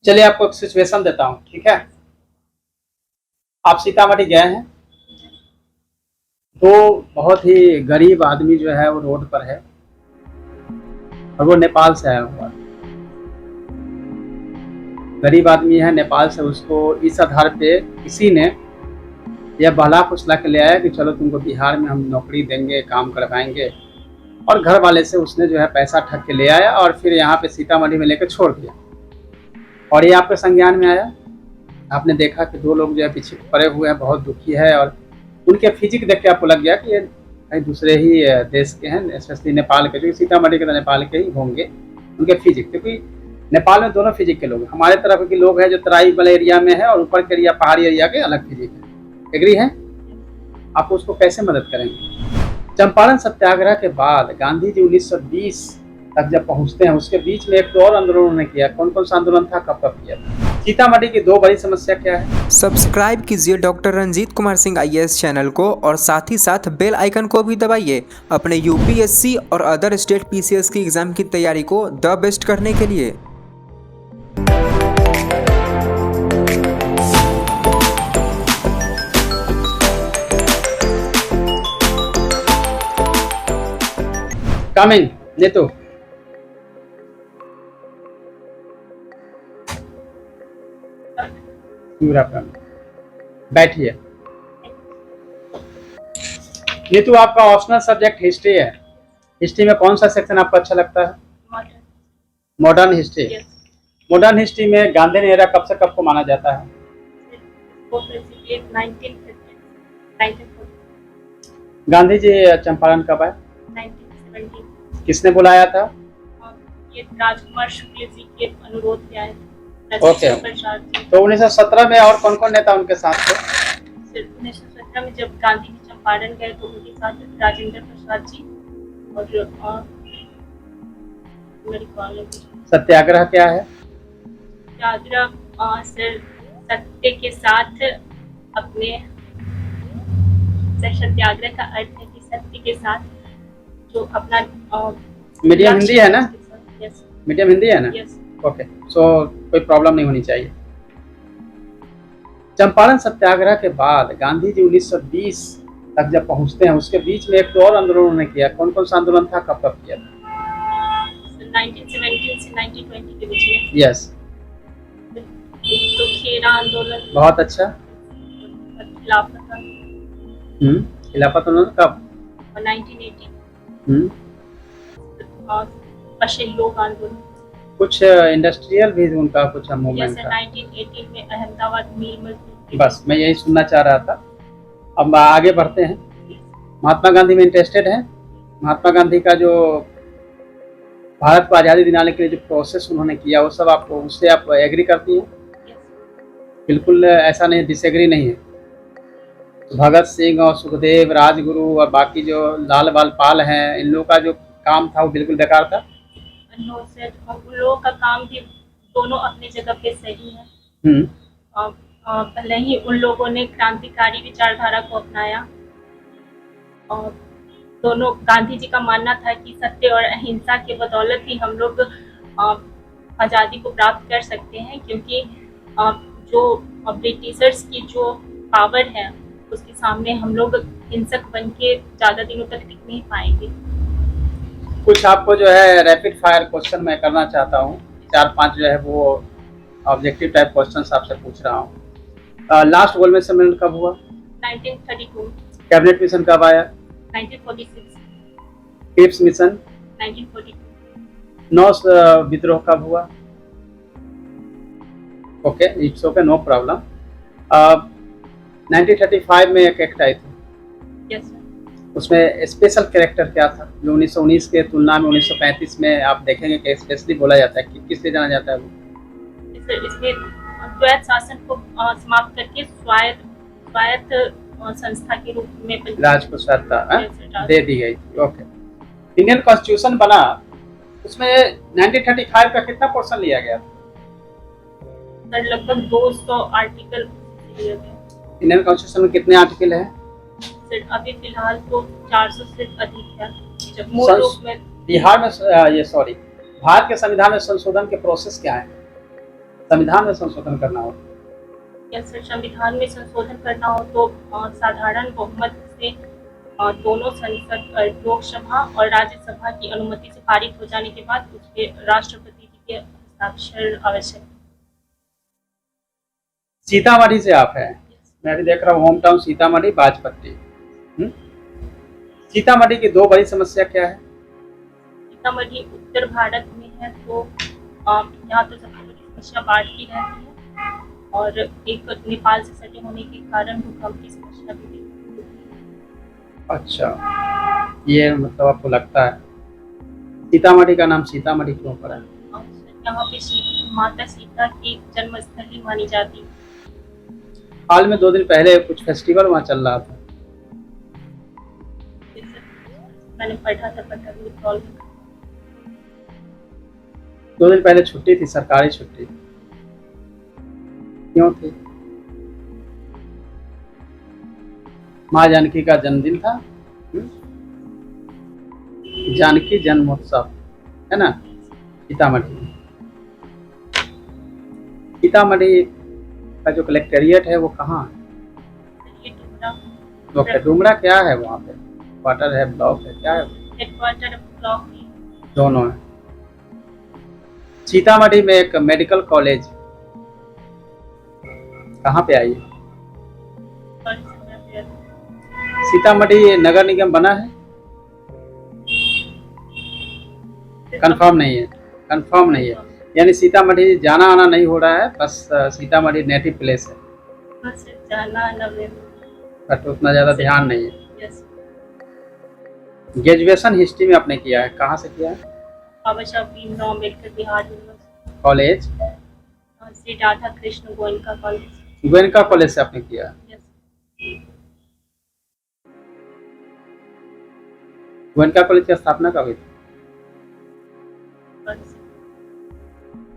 चलिए आपको एक सिचुएशन देता हूँ, ठीक है। आप सीतामढ़ी गए हैं, दो बहुत ही गरीब आदमी जो है वो रोड पर है और वो नेपाल से आया हुआ है। गरीब आदमी है नेपाल से, उसको इस आधार पे किसी ने यह बहला फुसला के ले आया कि चलो तुमको बिहार में हम नौकरी देंगे, काम करवाएंगे, और घर वाले से उसने जो है पैसा ठग के ले आया और फिर यहाँ पे सीतामढ़ी में लेकर छोड़ दिया। और ये आपके संज्ञान में आया, आपने देखा कि दो लोग जो है पीछे पड़े हुए हैं, बहुत दुखी है, और उनके फिजिक देख के आपको लग गया कि ये कहीं दूसरे ही देश के हैं, स्पेशली नेपाल के, जो सीतामढ़ी के तो नेपाल के ही होंगे उनके फिजिक, क्योंकि नेपाल में दोनों फिजिक के लोग हैं। हमारे तरफ के लोग हैं जो तराई वाले एरिया में है और ऊपर के एरिया पहाड़ी एरिया के अलग फिजिक है। एग्री है? आप उसको कैसे मदद करेंगे? चंपारण सत्याग्रह के बाद गांधी जी 1920 तक जब पहुंचते हैं, उसके बीच में एक तो और आंदोलन उन्होंने किया। कौन कौन सा आंदोलन था, कब कब किया था? सीतामढ़ी की दो बड़ी समस्या क्या है? सब्सक्राइब कीजिए doctor Ranjeet Kumar Singh IAS channel को और साथ ही साथ बेल आइकन को भी दबाइए अपने यूपीएससी और अदर स्टेट पीसीएस की एग्जाम की तैयारी को द बेस्ट करने के लिए। कमिंग नीतू, बैठिए। नीतू, आपका ऑप्शनल सब्जेक्ट हिस्ट्री है। हिस्ट्री में कौन सा सेक्शन आपको अच्छा लगता है? Modern history. मॉडर्न हिस्ट्री में गांधी एरा कब से कब को माना जाता है? गांधी जी चंपारण कब आए? 1917। किसने बुलाया था? ये राजकुमार शुक्ल जी के अनुरोध पे आए। ओके, तो 1917 में और कौन कौन नेता उनके साथ थे? 1917 में जब गांधी जी चंपारण गए तो उनके साथ राजेंद्र प्रसाद जी और सत्याग्रह क्या है? सत्याग्रह सत्य के साथ अपने सत्याग्रह का अर्थ है कि सत्य के साथ जो अपना मीडियम हिंदी है ना? यस। मीडियम हिंदी है ना? यस। ओके, सो कोई प्रॉब्लम नहीं होनी चाहिए। चंपारण सत्याग्रह के बाद गांधी जी 1920 तक जब पहुंचते हैं, उसके बीच में एक तो और आंदोलन उन्होंने किया। कौन कौन सा आंदोलन था, कब कब किया था? 1917 से 1920 के बीच में। यस। तो खेरा आंदोलन। बहुत अच्छा। खिलाफत आंदोलन कब? 1918। और पशेलोग आंदोलन। कुछ इंडस्ट्रियल भी उनका कुछ मूवमेंट जैसे था। 1918 में अहमदाबाद मिल मजदूर। बस मैं यही सुनना चाह रहा था। अब आगे बढ़ते हैं। महात्मा गांधी में इंटरेस्टेड है? महात्मा गांधी का जो भारत को आज़ादी दिलाने के लिए जो प्रोसेस उन्होंने किया, वो सब आपको उससे आप एग्री करती हैं? बिल्कुल ऐसा नहीं, डिसएग्री नहीं है। भगत सिंह और सुखदेव, राजगुरु और बाकी जो लाल बाल पाल हैं, इन लोगों का जो काम था वो बिल्कुल बेकार था। उन लोगों का काम भी दोनों अपनी जगह पे सही है। भले ही उन लोगों ने क्रांतिकारी विचारधारा को अपनाया और दोनों, गांधी जी का मानना था कि सत्य और अहिंसा के बदौलत ही हम लोग आज़ादी को प्राप्त कर सकते हैं, क्योंकि जो ब्रिटिशर्स की जो पावर है उसके सामने हम लोग हिंसक बन के ज़्यादा दिनों तक टिक नहीं पाएंगे। कुछ आपको जो है रैपिड फायर क्वेश्चन मैं करना चाहता हूँ, 4-5 जो है वो ऑब्जेक्टिव टाइप क्वेश्चन आपसे पूछ रहा हूँ। लास्ट गोलमेज सम्मेलन कब हुआ? 1932। कैबिनेट मिशन कब आया? 1946। Cripps mission? 1942। नौ विद्रोह कब हुआ? Okay, it's okay, no problem. 1935 में एक एक्ट आई थी। Yes sir. उसमें स्पेशल कैरेक्टर क्या था जो 1919 के तुलना में 1935 में आप देखेंगे कि स्पेशली बोला जाता है? कि किस लिए जाना जाता है वो? इसमें द्वैत शासन को समाप्त करके स्वायत्त संस्था के रूप में राज को स्वायत्तता दे दी गई थी। ओके, इंडियन कॉन्स्टिट्यूशन बना, उसमें 1935 का कितना पोर्शन लिया गया? सर लगभग 200 आर्टिकल लिए गए। इंडियन कॉन्स्टिट्यूशन में कितने आर्टिकल हैं? सर अभी फिलहाल तो 400 से अधिक है। जब मूल रूप में बिहार में भारत के संविधान में संशोधन के प्रोसेस क्या है? संविधान में संशोधन करना हो या सर संविधान में संशोधन करना हो तो साधारण बहुमत से दोनों संसद लोकसभा और राज्यसभा की अनुमति से पारित हो जाने के बाद उसके राष्ट्रपति जी के हस्ताक्षर आवश्यक है। सीतामढ़ी से आप हैं, मैं भी देख रहा हूँ होम टाउन सीतामढ़ी बाजपट्टी। सीतामढ़ी की दो बड़ी समस्या क्या है? सीतामढ़ी उत्तर भारत में है तो यहाँ तो सबसे बड़ी समस्या बाढ़ की रहती है और एक नेपाल से सटे होने के कारण भूकंप की समस्या भी है। अच्छा, ये मतलब आपको लगता है सीतामढ़ी का नाम सीतामढ़ी क्यों पड़ा है? और यहाँ पे माता सीता की जन्मस्थली मानी जाती है। हाल में 2 दिन पहले कुछ फेस्टिवल वहाँ चल रहा था, मैंने पढ़ा था पता नहीं कॉल में। 2 दिन पहले छुट्टी थी, सरकारी छुट्टी क्यों थी? माँ जानकी का जन्मदिन था, जानकी जन्मोत्सव है ना सीतामढ़ी में। सीतामढ़ी का जो कलेक्टेरिएट है वो कहाँ है? डॉक्टर डुमरा क्या है वहाँ पे? क्वार्टर है, ब्लॉक है, क्या है? हेडक्वार्टर ब्लॉक है। दोनों है। सीतामढ़ी में एक मेडिकल कॉलेज कहाँ पे आई है? सीतामढ़ी नगर निगम बना है? कंफर्म नहीं है, कंफर्म नहीं है, यानी सीतामढ़ी जाना आना नहीं हो रहा है, बस सीतामढ़ी नेटिव प्लेस है, बस जाना आना बट उतना ज़्यादा ध्यान नहीं है। यस। ग्रेजुएशन हिस्ट्री में आपने किया है, कहाँ से किया है? बाबा Saheb Bhimrao Ambedkar Bihar university college Shri Radha Krishna Goenka college. Goenka college से आपने किया है। यस। गोयनका कॉलेज की स्थापना कब हुई थी? और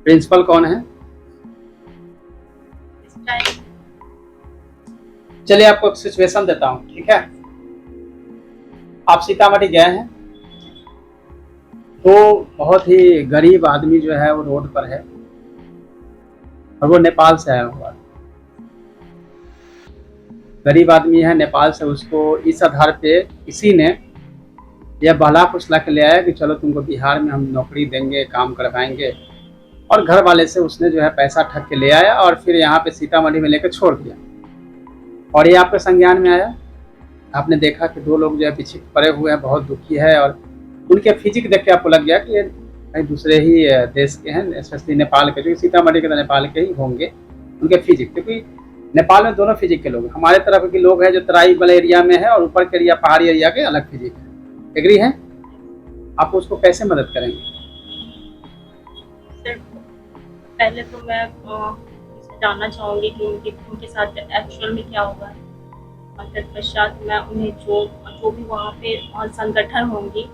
प्रिंसिपल कौन है? इस टाइम चलिए आपको एक सिचुएशन देता हूँ, ठीक है? आप सीतामढ़ी गए हैं तो बहुत ही गरीब आदमी जो है वो रोड पर है और वो नेपाल से आया हुआ है। गरीब आदमी है नेपाल से, उसको इस आधार पे किसी ने यह बहला फुसला के ले आया कि चलो तुमको बिहार में हम नौकरी देंगे, काम करवाएंगे, और घर वाले से उसने जो है पैसा ठग के ले आया और फिर यहाँ पे सीतामढ़ी में लेकर छोड़ दिया। और ये आपके संज्ञान में आया, आपने देखा कि 2 लोग जो है पीछे पड़े हुए हैं, बहुत दुखी है, और उनके फिजिक देख के आपको लग गया कि ये कहीं दूसरे ही देश के हैं, स्पेशली नेपाल के, जो सीतामढ़ी के तो नेपाल के ही होंगे उनके फिजिक, क्योंकि नेपाल में दोनों फिजिक के लोग हैं। हमारे तरफ के लोग हैं जो तराई वाले एरिया में है और ऊपर के एरिया पहाड़ी एरिया के अलग फिजिक है। एग्री है? आप उसको कैसे मदद करेंगे? सर पहले तो मैं जानना चाहूँगी कि उनके साथ एक्चुअल में क्या हुआ है, और तत्पश्चात मैं उन्हें जो भी वहाँ पे संगठन होंगी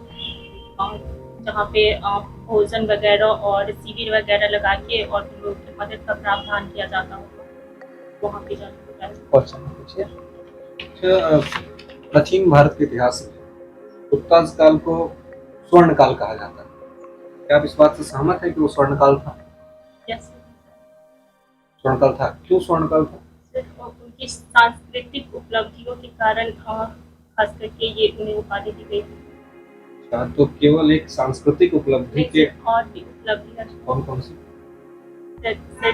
जहाँ पे भोजन वगैरह और शिविर वगैरह लगा के और लोगों की मदद का प्रावधान किया जाता होगा, वहाँ पे जाना। प्राचीन भारत के इतिहास में गुप्ता काल को स्वर्ण काल कहा जाता है, क्या आप इस बात से सहमत है कि वो स्वर्ण काल था? यस। स्वर्ण काल था, क्यों स्वर्ण काल था? सिर्फ उनकी सांस्कृतिक उपलब्धियों के कारण खास करके ये उन्हें उपाधि दी गई थी। अच्छा, तो केवल एक सांस्कृतिक उपलब्धि के और भी उपलब्धियां कौन कौन सी?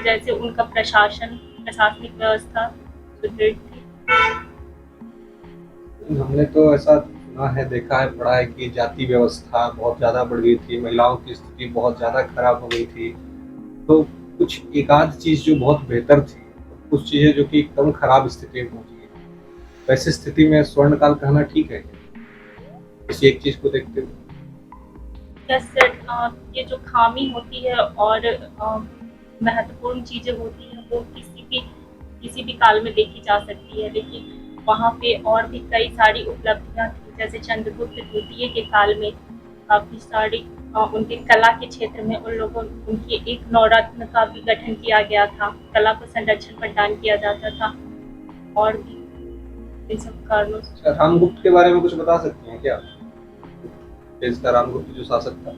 जैसे उनका प्रशासनिक व्यवस्था सुदृढ़ थी। हमने तो ऐसा सुना है, देखा है, पढ़ा है कि जाति व्यवस्था बहुत ज़्यादा बढ़ गई थी, महिलाओं की स्थिति बहुत ज़्यादा खराब हो गई थी, तो कुछ एक आध चीज़ जो बहुत बेहतर थी, कुछ चीज़ें जो कि एकदम खराब स्थिति में पहुंची गई। वैसे स्थिति में स्वर्ण काल कहना ठीक है किसी एक चीज़ को देखते हुए? यस सर, ये जो खामी होती है और महत्वपूर्ण चीज़ें होती हैं वो किसी भी काल में देखी जा सकती है, लेकिन वहाँ पे और भी कई सारी उपलब्धियाँ थी। जैसे चंद्रगुप्त द्वितीय के काल में काफ़ी सारी उनके कला के क्षेत्र में उनकी एक नवरत्न का भी गठन किया गया था, कला को संरक्षण प्रदान किया जाता था, और भी इन सब कारणों से। रामगुप्त के बारे में कुछ बता सकती हैं क्या? इसका रामगुप्त जो शासक था।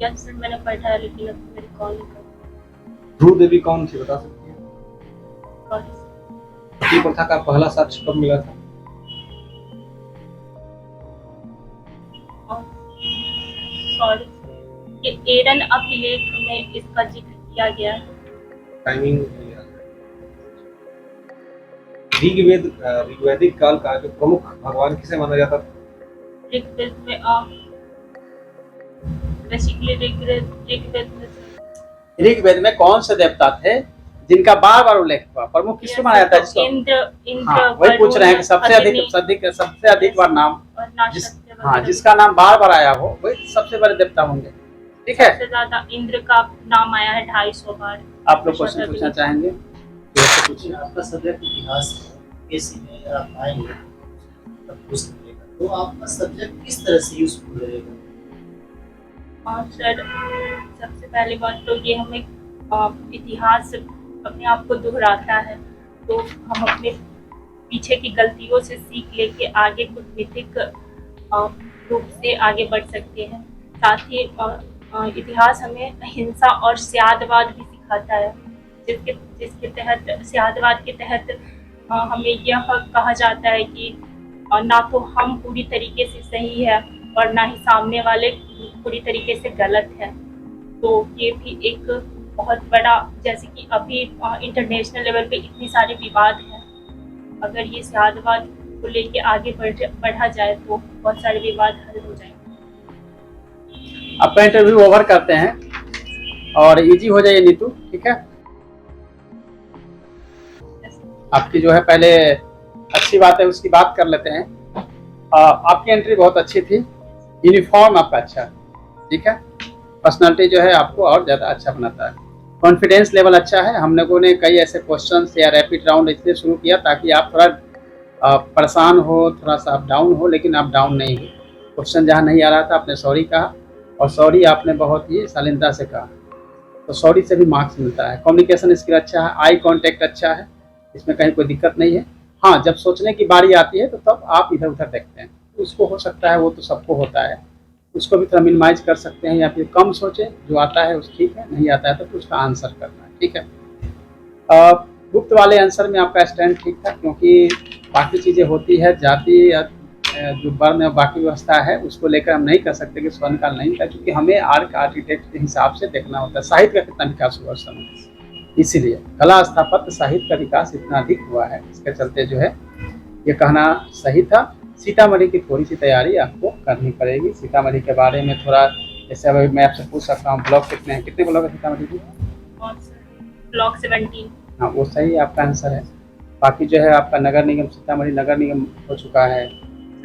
यस सर, मैंने पढ़ा है लेकिन अब मेरे कॉल नहीं कर। ध्रुव देवी कौन थी, बता सकती है? सॉरी सती प्रथा का पहला साक्ष्य कब मिला था? सॉरी ये एरन अभिलेख में इसका जिक्र किया गया है। टाइमिंग नहीं याद है। ऋग्वैदिक काल का जो प्रमुख भगवान किसे माना जाता था? ऋग्वेद में बेसिकली ऋग्वेद में कौन से देवता थे जिनका बार बार उल्लेख हुआ? प्रमुख किसको माना जाता है जिसको? इंद्र हाँ, वही पूछ रहे हैं कि सबसे अधिक बार नाम हाँ जिसका नाम बार बार आया हो वही सबसे बड़े देवता होंगे। ठीक है, सबसे ज्यादा इंद्र का नाम आया है 250 बार। आप लोग क्वेश्चन पूछना चाहेंगे? पूछिए। आपका सब्जेक्ट इतिहास है, एसी में आप आएंगे तब कुछ मिलेगा, तो आपका सब्जेक्ट किस तरह से यूजफुल रहेगा? और सर सबसे पहली बात तो ये हमें इतिहास अपने आप को दोहराता है, तो हम अपने पीछे की गलतियों से सीख लेके आगे कूटनीतिक रूप से आगे बढ़ सकते हैं। साथ ही इतिहास हमें हिंसा और स्यादवाद भी सिखाता है, जिसके तहत स्यादवाद के तहत हमें यह कहा जाता है कि ना तो हम पूरी तरीके से सही है और ना ही सामने वाले पूरी तरीके से गलत है। तो ये भी एक बहुत बड़ा, जैसे कि अभी इंटरनेशनल लेवल पे इतने सारे विवाद हैं, अगर ये स्यादवाद को लेके आगे बढ़ा जाए तो बहुत सारे विवाद हल हो जाएंगे। आपका इंटरव्यू ओवर करते हैं और इजी हो जाइए नीतू, ठीक है? आपकी जो है पहले अच्छी बात है उसकी बात कर लेते हैं। आपकी एंट्री बहुत अच्छी थी, यूनिफॉर्म आपका अच्छा, ठीक है? पर्सनालिटी जो है आपको और ज़्यादा अच्छा बनाता है। कॉन्फिडेंस लेवल अच्छा है। हम लोगों ने कई ऐसे क्वेश्चंस या रैपिड राउंड इसलिए शुरू किया ताकि आप थोड़ा परेशान हो, थोड़ा सा आप डाउन हो, लेकिन आप डाउन नहीं हो। क्वेश्चन जहाँ नहीं आ रहा था आपने सॉरी कहा, और सॉरी आपने बहुत ही शालीनता से कहा, तो सॉरी से भी मार्क्स मिलता है। कम्युनिकेशन स्किल अच्छा है, आई कांटेक्ट अच्छा है, इसमें कहीं कोई दिक्कत नहीं है। हाँ, जब सोचने की बारी आती है तो तब आप इधर उधर देखते हैं, उसको हो सकता है, वो तो सबको होता है, उसको भी थोड़ा मिनिमाइज कर सकते हैं या फिर कम सोचें, जो आता है उस ठीक है, नहीं आता है तो फिर उसका आंसर करना है, ठीक है? गुप्त वाले आंसर में आपका स्टैंड ठीक था, क्योंकि बाकी चीज़ें होती है, जाति जो वर्ण और बाकी व्यवस्था है उसको लेकर हम नहीं कर सकते कि स्वर्णकाल नहीं था, क्योंकि हमें आर्क आर्किटेक्ट के हिसाब से देखना होता है। साहित्य का कितना विकास हुआ उस समय, इसीलिए कला स्थापत्य साहित्य का विकास इतना अधिक हुआ है, इसके चलते जो है ये कहना सही था। सीतामढ़ी की थोड़ी सी तैयारी आपको करनी पड़ेगी। सीतामढ़ी के बारे में थोड़ा, जैसे अभी मैं आपसे पूछ सकता हूँ, ब्लॉक कितने हैं, कितने ब्लॉक है सीतामढ़ी की? ब्लॉक 17। हाँ, वो सही आपका आंसर है। बाकी जो है आपका नगर निगम, सीतामढ़ी नगर निगम हो चुका है,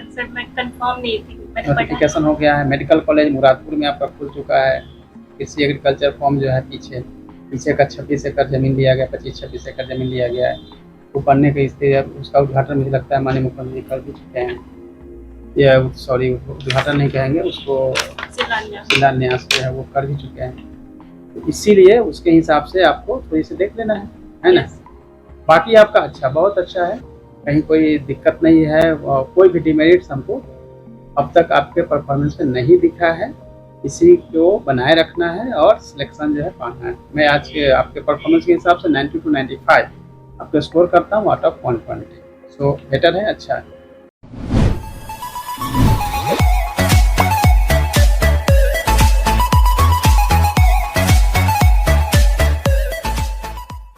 सर मैं कंफर्म नहीं थी, मैंने नोटिफिकेशन हो गया है। मेडिकल कॉलेज मुरादपुर में आपका खुल चुका है। कृषि एग्रीकल्चर फॉर्म जो है पीछे का 26 एकड़ जमीन लिया गया, 25-26 एकड़ जमीन लिया गया है, वो बनने की स्थिति है। उसका उद्घाटन मुझे लगता है माननीय मुख्यमंत्री कर भी चुके हैं, या सॉरी उद्घाटन नहीं कहेंगे उसको, शिलान्यास जो है वो कर भी चुके हैं। तो इसीलिए उसके हिसाब से आपको थोड़ी सी देख लेना है ना? बाकी आपका अच्छा, बहुत अच्छा है, कहीं कोई दिक्कत नहीं है, कोई भी डिमेरिट्स हमको अब तक आपके परफॉर्मेंस में नहीं दिखा है। इसी को बनाए रखना है और सिलेक्शन जो है पाना है। मैं आज के आपके परफॉर्मेंस के हिसाब से 90 to 95 आपको स्कोर करता हूँ आउट ऑफ 120। सो बेटर है, अच्छा है।